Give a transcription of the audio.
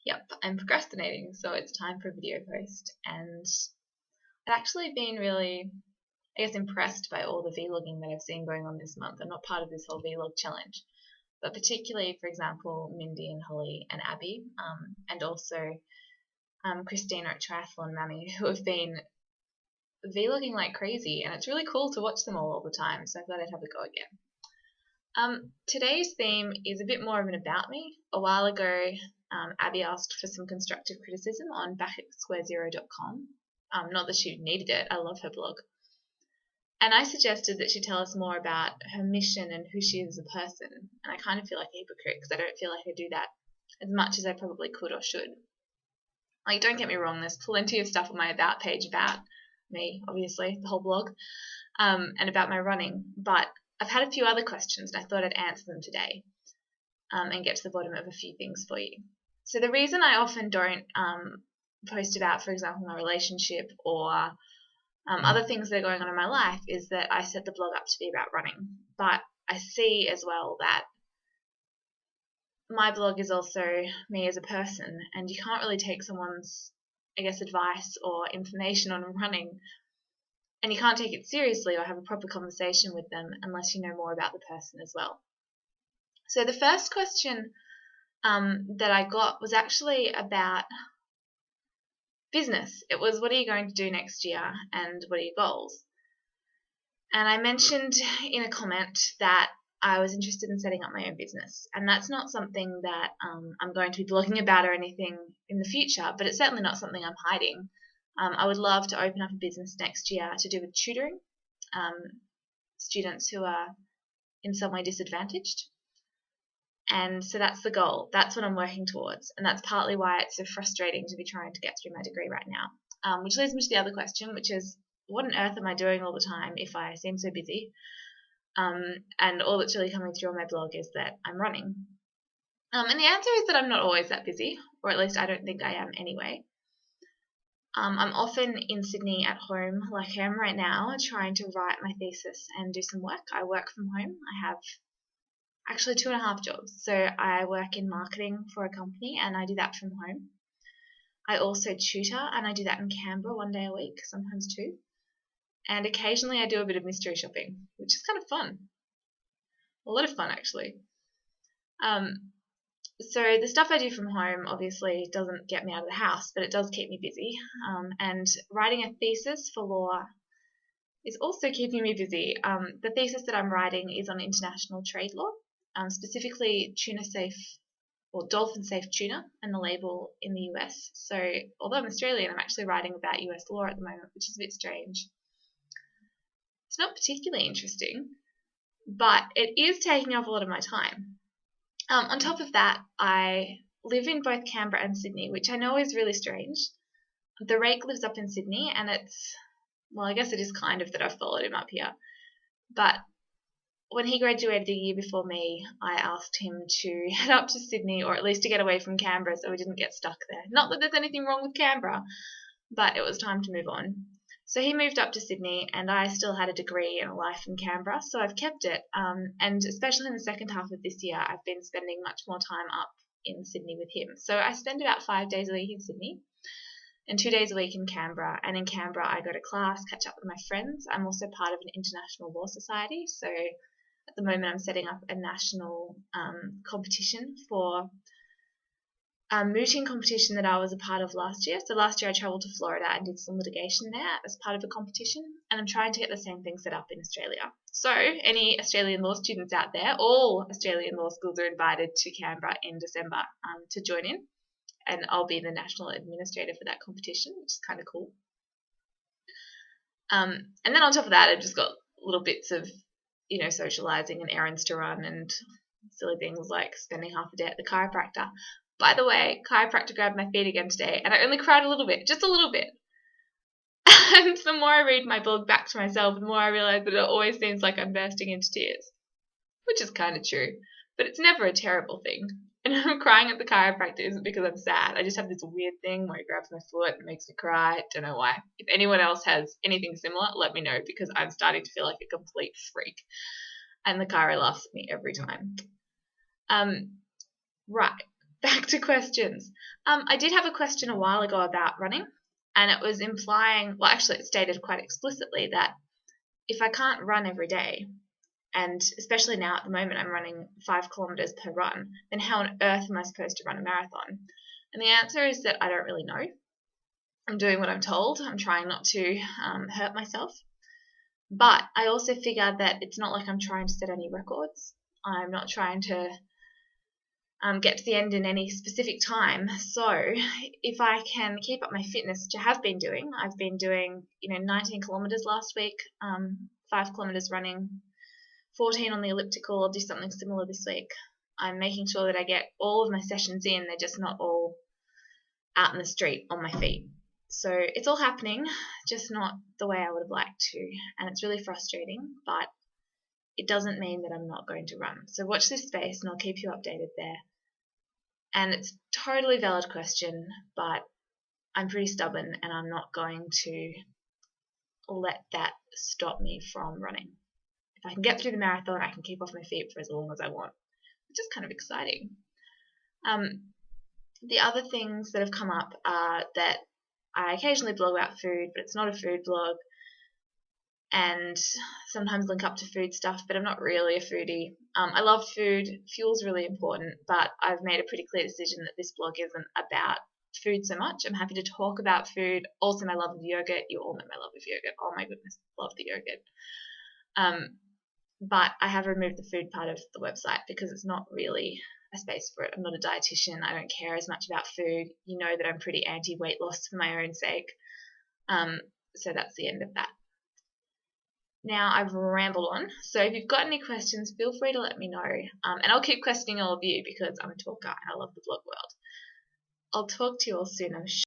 Yep, I'm procrastinating, so it's time for a video post. And I've actually been really, impressed by all the vlogging that I've seen going on this month. I'm not part of this whole vlog challenge, but particularly, for example, Mindy and Holly and Abby, and also Christina at Triathlon Mammy, who have been vlogging like crazy, and it's really cool to watch them all the time, so I thought I'd have a go again. Today's theme is a bit more of an about me. A while ago, Abby asked for some constructive criticism on backatsquarezero.com. Not that she needed it, I love her blog. And I suggested that she tell us more about her mission and who she is as a person. And I kind of feel like a hypocrite because I don't feel like I do that as much as I probably could or should. Like, don't get me wrong, there's plenty of stuff on my about page about me, obviously, the whole blog, and about my running. But I've had a few other questions and I thought I'd answer them today and get to the bottom of a few things for you. So the reason I often don't post about, for example, my relationship or other things that are going on in my life is that I set the blog up to be about running. But I see as well that my blog is also me as a person, and you can't really take someone's, advice or information on running, and you can't take it seriously or have a proper conversation with them unless you know more about the person as well. So the first question that I got was actually about business. It was, what are you going to do next year and what are your goals? And I mentioned in a comment that I was interested in setting up my own business, and that's not something that I'm going to be blogging about or anything in the future, but it's certainly not something I'm hiding. I would love to open up a business next year to do with tutoring students who are in some way disadvantaged. And so that's the goal. That's what I'm working towards. And that's partly why it's so frustrating to be trying to get through my degree right now. Which leads me to the other question, which is, what on earth am I doing all the time if I seem so busy? And all that's really coming through on my blog is that I'm running. And the answer is that I'm not always that busy, or at least I don't think I am anyway. I'm often in Sydney at home, like I am right now, trying to write my thesis and do some work. I work from home. I have actually 2.5 jobs. So I work in marketing for a company and I do that from home. I also tutor and I do that in Canberra 1 day a week, sometimes 2. And occasionally I do a bit of mystery shopping, which is kind of fun. A lot of fun, actually. So the stuff I do from home obviously doesn't get me out of the house, but it does keep me busy. And writing a thesis for law is also keeping me busy. The thesis that I'm writing is on international trade law. Specifically tuna safe or dolphin safe tuna and the label in the US. So although I'm Australian, I'm actually writing about US law at the moment, which is a bit strange. It's not particularly interesting, but it is taking up a lot of my time. On top of that, I live in both Canberra and Sydney, which I know is really strange. The rake lives up in Sydney, and it's, well, I guess it is kind of that I've followed him up here, but when he graduated a year before me, I asked him to head up to Sydney, or at least to get away from Canberra so we didn't get stuck there. Not that there's anything wrong with Canberra, but it was time to move on. So he moved up to Sydney, and I still had a degree and a life in Canberra, so I've kept it. And especially in the second half of this year, I've been spending much more time up in Sydney with him. So I spend about 5 days a week in Sydney and 2 days a week in Canberra. And in Canberra, I go to class, catch up with my friends. I'm also part of an international law society, so at the moment, I'm setting up a national competition for a mooting competition that I was a part of last year. So last year I travelled to Florida and did some litigation there as part of a competition, and I'm trying to get the same thing set up in Australia. So any Australian law students out there, all Australian law schools are invited to Canberra in December to join in, and I'll be the national administrator for that competition, which is kind of cool. And then on top of that, I've just got little bits of socializing and errands to run and silly things like spending half a day at the chiropractor. By the way, chiropractor grabbed my feet again today, and I only cried a little bit, just a little bit. And the more I read my blog back to myself, the more I realize that it always seems like I'm bursting into tears, which is kind of true, but it's never a terrible thing. And I'm crying at the chiropractor isn't because I'm sad. I just have this weird thing where it grabs my foot and makes me cry. Don't know why. If anyone else has anything similar, let me know, because I'm starting to feel like a complete freak. And the chiro laughs at me every time. Right. back to questions. I did have a question a while ago about running, and it was implying, well, actually, it stated quite explicitly that if I can't run every day, and especially now at the moment I'm running 5 kilometers per run, then how on earth am I supposed to run a marathon? And the answer is that I don't really know. I'm doing what I'm told. I'm trying not to hurt myself. But I also figure that it's not like I'm trying to set any records. I'm not trying to get to the end in any specific time. So if I can keep up my fitness, which I have been doing, I've been doing 19 kilometers last week, 5 kilometers running, 14 on the elliptical. I'll do something similar this week. I'm making sure that I get all of my sessions in. They're just not all out in the street on my feet. So it's all happening, just not the way I would have liked to. And it's really frustrating, but it doesn't mean that I'm not going to run. So watch this space and I'll keep you updated there. And it's a totally valid question, but I'm pretty stubborn and I'm not going to let that stop me from running. If I can get through the marathon, I can keep off my feet for as long as I want, which is kind of exciting. The other things that have come up are that I occasionally blog about food, but it's not a food blog, and sometimes link up to food stuff, but I'm not really a foodie. I love food. Fuel's really important, but I've made a pretty clear decision that this blog isn't about food so much. I'm happy to talk about food. Also, my love of yogurt. You all know my love of yogurt. Oh my goodness, love the yogurt. But I have removed the food part of the website because it's not really a space for it. I'm not a dietitian. I don't care as much about food. You know that I'm pretty anti-weight loss for my own sake. So that's the end of that. Now I've rambled on, so if you've got any questions, feel free to let me know. And I'll keep questioning all of you because I'm a talker and I love the blog world. I'll talk to you all soon, I'm sure.